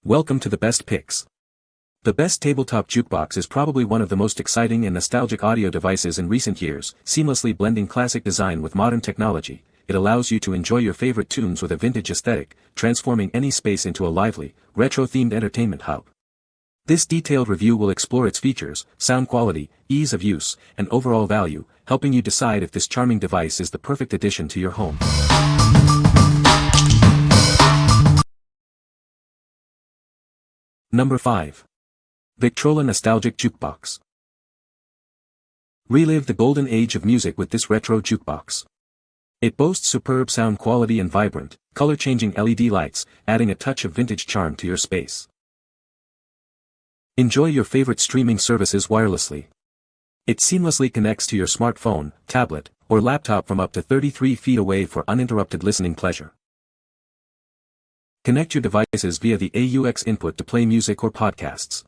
Welcome to the Best Picks. The Best Tabletop Jukebox is probably one of the most exciting and nostalgic audio devices in recent years, seamlessly blending classic design with modern technology. It allows you to enjoy your favorite tunes with a vintage aesthetic, transforming any space into a lively, retro-themed entertainment hub. This detailed review will explore its features, sound quality, ease of use, and overall value, helping you decide if this charming device is the perfect addition to your home. Number 5. Victrola Nostalgic Jukebox. Relive the golden age of music with this retro jukebox. It boasts superb sound quality and vibrant, color-changing LED lights, adding a touch of vintage charm to your space. Enjoy your favorite streaming services wirelessly. It seamlessly connects to your smartphone, tablet, or laptop from up to 33 feet away for uninterrupted listening pleasure. Connect your devices via the AUX input to play music or podcasts.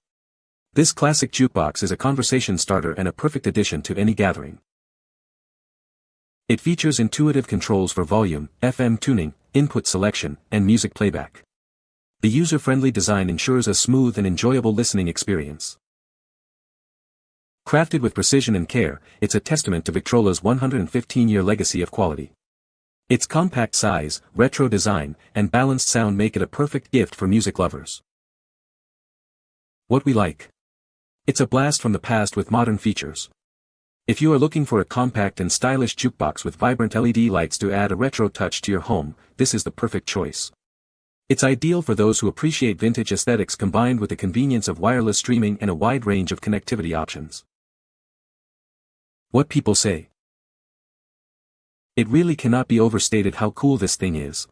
This classic jukebox is a conversation starter and a perfect addition to any gathering. It features intuitive controls for volume, FM tuning, input selection, and music playback. The user-friendly design ensures a smooth and enjoyable listening experience. Crafted with precision and care, it's a testament to Victrola's 115-year legacy of quality. Its compact size, retro design, and balanced sound make it a perfect gift for music lovers. What we like. It's a blast from the past with modern features. If you are looking for a compact and stylish jukebox with vibrant LED lights to add a retro touch to your home, this is the perfect choice. It's ideal for those who appreciate vintage aesthetics combined with the convenience of wireless streaming and a wide range of connectivity options. What people say. It really cannot be overstated how cool this thing is.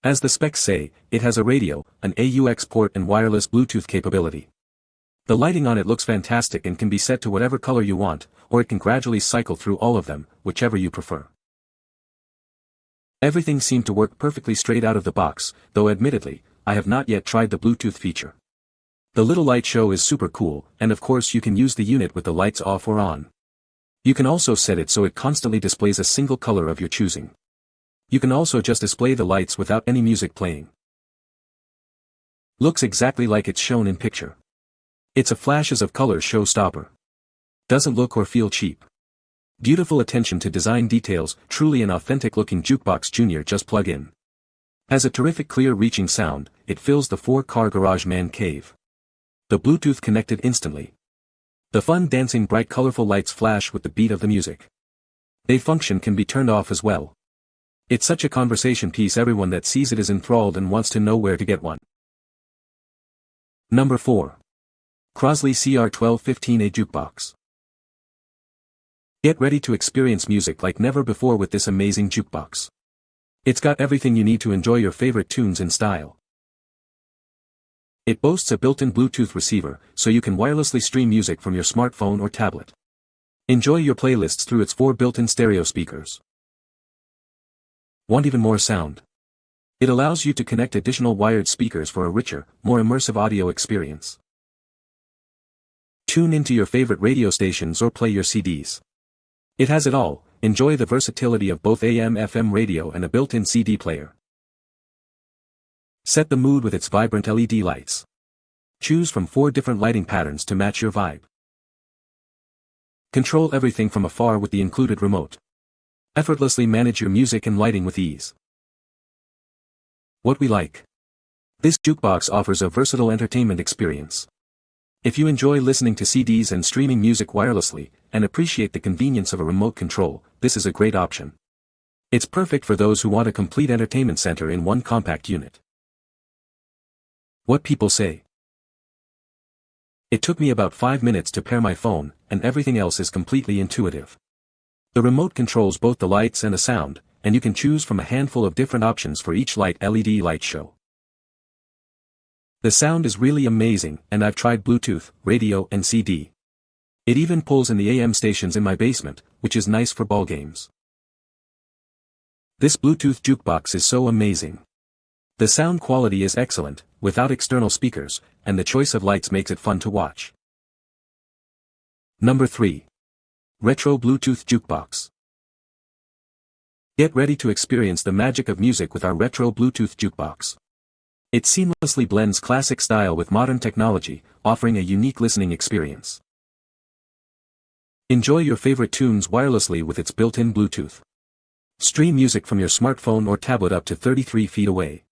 As the specs say, it has a radio, an AUX port and wireless Bluetooth capability. The lighting on it looks fantastic and can be set to whatever color you want, or it can gradually cycle through all of them, whichever you prefer. Everything seemed to work perfectly straight out of the box, though admittedly, I have not yet tried the Bluetooth feature. The little light show is super cool, and of course you can use the unit with the lights off or on. You can also set it so it constantly displays a single color of your choosing. You can also just display the lights without any music playing. Looks exactly like it's shown in picture. It's a flashes of color showstopper. Doesn't look or feel cheap. Beautiful attention to design details, truly an authentic looking jukebox junior just plug in. Has a terrific clear reaching sound, it fills the 4-car garage man cave. The Bluetooth connected instantly. The fun dancing bright colorful lights flash with the beat of the music. They function can be turned off as well. It's such a conversation piece, everyone that sees it is enthralled and wants to know where to get one. Number 4. Crosley CR1215A Jukebox. Get ready to experience music like never before with this amazing jukebox. It's got everything you need to enjoy your favorite tunes in style. It boasts a built-in Bluetooth receiver, so you can wirelessly stream music from your smartphone or tablet. Enjoy your playlists through its 4 built-in stereo speakers. Want even more sound? It allows you to connect additional wired speakers for a richer, more immersive audio experience. Tune into your favorite radio stations or play your CDs. It has it all. Enjoy the versatility of both AM/FM radio and a built-in CD player. Set the mood with its vibrant LED lights. Choose from 4 different lighting patterns to match your vibe. Control everything from afar with the included remote. Effortlessly manage your music and lighting with ease. What we like. This jukebox offers a versatile entertainment experience. If you enjoy listening to CDs and streaming music wirelessly, and appreciate the convenience of a remote control, this is a great option. It's perfect for those who want a complete entertainment center in one compact unit. What people say. It took me about 5 minutes to pair my phone, and everything else is completely intuitive. The remote controls both the lights and the sound, and you can choose from a handful of different options for each LED light show. The sound is really amazing, and I've tried Bluetooth, radio and CD. It even pulls in the AM stations in my basement, which is nice for ball games. This Bluetooth jukebox is so amazing. The sound quality is excellent, without external speakers, and the choice of lights makes it fun to watch. Number 3. Retro Bluetooth Jukebox. Get ready to experience the magic of music with our retro Bluetooth jukebox. It seamlessly blends classic style with modern technology, offering a unique listening experience. Enjoy your favorite tunes wirelessly with its built-in Bluetooth. Stream music from your smartphone or tablet up to 33 feet away.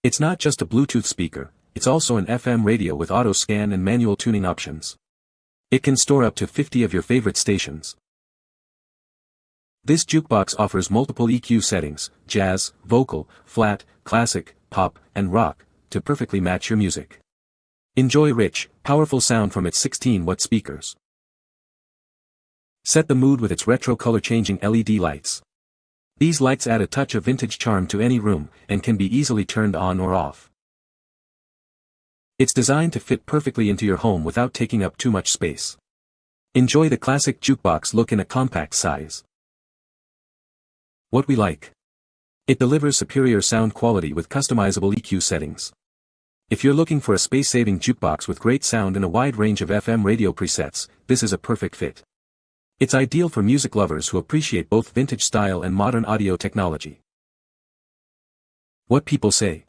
It's not just a Bluetooth speaker, it's also an FM radio with auto scan and manual tuning options. It can store up to 50 of your favorite stations. This jukebox offers multiple EQ settings, jazz, vocal, flat, classic, pop, and rock, to perfectly match your music. Enjoy rich, powerful sound from its 16-watt speakers. Set the mood with its retro color-changing LED lights. These lights add a touch of vintage charm to any room, and can be easily turned on or off. It's designed to fit perfectly into your home without taking up too much space. Enjoy the classic jukebox look in a compact size. What we like. It delivers superior sound quality with customizable EQ settings. If you're looking for a space-saving jukebox with great sound and a wide range of FM radio presets, this is a perfect fit. It's ideal for music lovers who appreciate both vintage style and modern audio technology. What people say.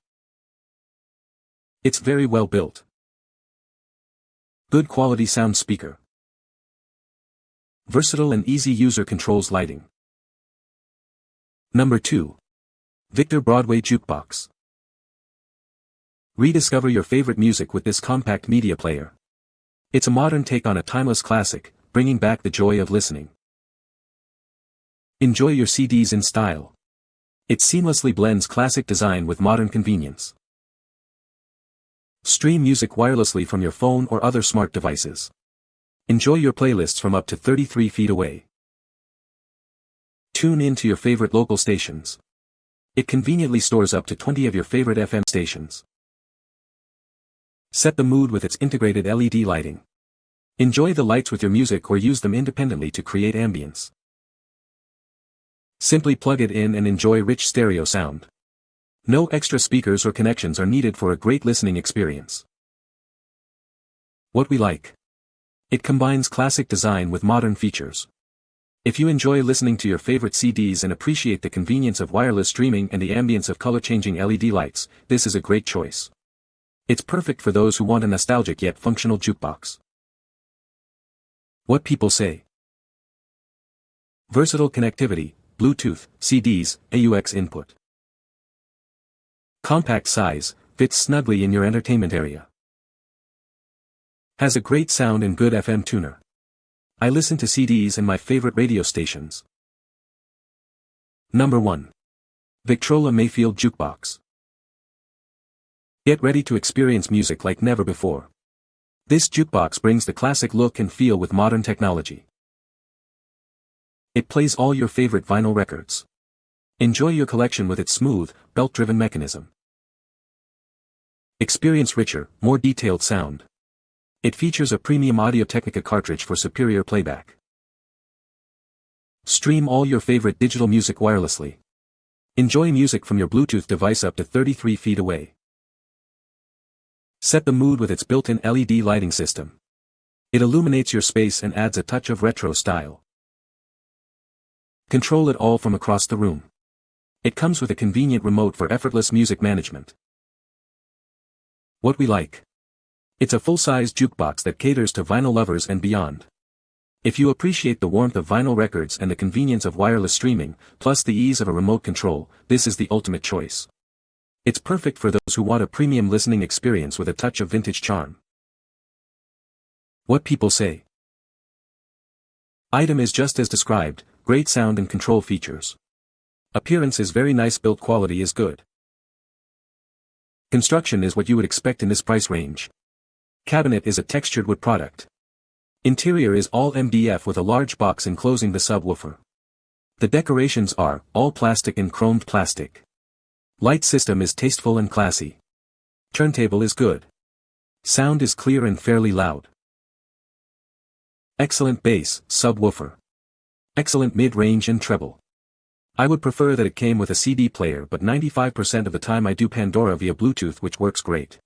It's very well built. Good quality sound speaker. Versatile and easy user controls lighting. Number 2. Victor Broadway Jukebox. Rediscover your favorite music with this compact media player. It's a modern take on a timeless classic, bringing back the joy of listening. Enjoy your CDs in style. It seamlessly blends classic design with modern convenience. Stream music wirelessly from your phone or other smart devices. Enjoy your playlists from up to 33 feet away. Tune in to your favorite local stations. It conveniently stores up to 20 of your favorite FM stations. Set the mood with its integrated LED lighting. Enjoy the lights with your music or use them independently to create ambience. Simply plug it in and enjoy rich stereo sound. No extra speakers or connections are needed for a great listening experience. What we like. It combines classic design with modern features. If you enjoy listening to your favorite CDs and appreciate the convenience of wireless streaming and the ambience of color-changing LED lights, this is a great choice. It's perfect for those who want a nostalgic yet functional jukebox. What people say. Versatile connectivity, Bluetooth, CDs, AUX input. Compact size, fits snugly in your entertainment area. Has a great sound and good FM tuner. I listen to CDs and my favorite radio stations. Number 1. Victrola Mayfield Jukebox. Get ready to experience music like never before. This jukebox brings the classic look and feel with modern technology. It plays all your favorite vinyl records. Enjoy your collection with its smooth, belt-driven mechanism. Experience richer, more detailed sound. It features a premium Audio-Technica cartridge for superior playback. Stream all your favorite digital music wirelessly. Enjoy music from your Bluetooth device up to 33 feet away. Set the mood with its built-in LED lighting system. It illuminates your space and adds a touch of retro style. Control it all from across the room. It comes with a convenient remote for effortless music management. What we like. It's a full-size jukebox that caters to vinyl lovers and beyond. If you appreciate the warmth of vinyl records and the convenience of wireless streaming, plus the ease of a remote control, this is the ultimate choice. It's perfect for those who want a premium listening experience with a touch of vintage charm. What people say. Item is just as described, great sound and control features. Appearance is very nice, build quality is good. Construction is what you would expect in this price range. Cabinet is a textured wood product. Interior is all MDF with a large box enclosing the subwoofer. The decorations are all plastic and chromed plastic. Light system is tasteful and classy. Turntable is good. Sound is clear and fairly loud. Excellent bass, subwoofer. Excellent mid-range and treble. I would prefer that it came with a CD player, but 95% of the time I do Pandora via Bluetooth, which works great.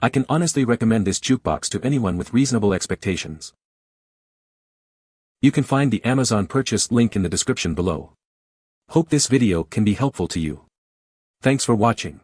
I can honestly recommend this jukebox to anyone with reasonable expectations. You can find the Amazon purchase link in the description below. Hope this video can be helpful to you. Thanks for watching.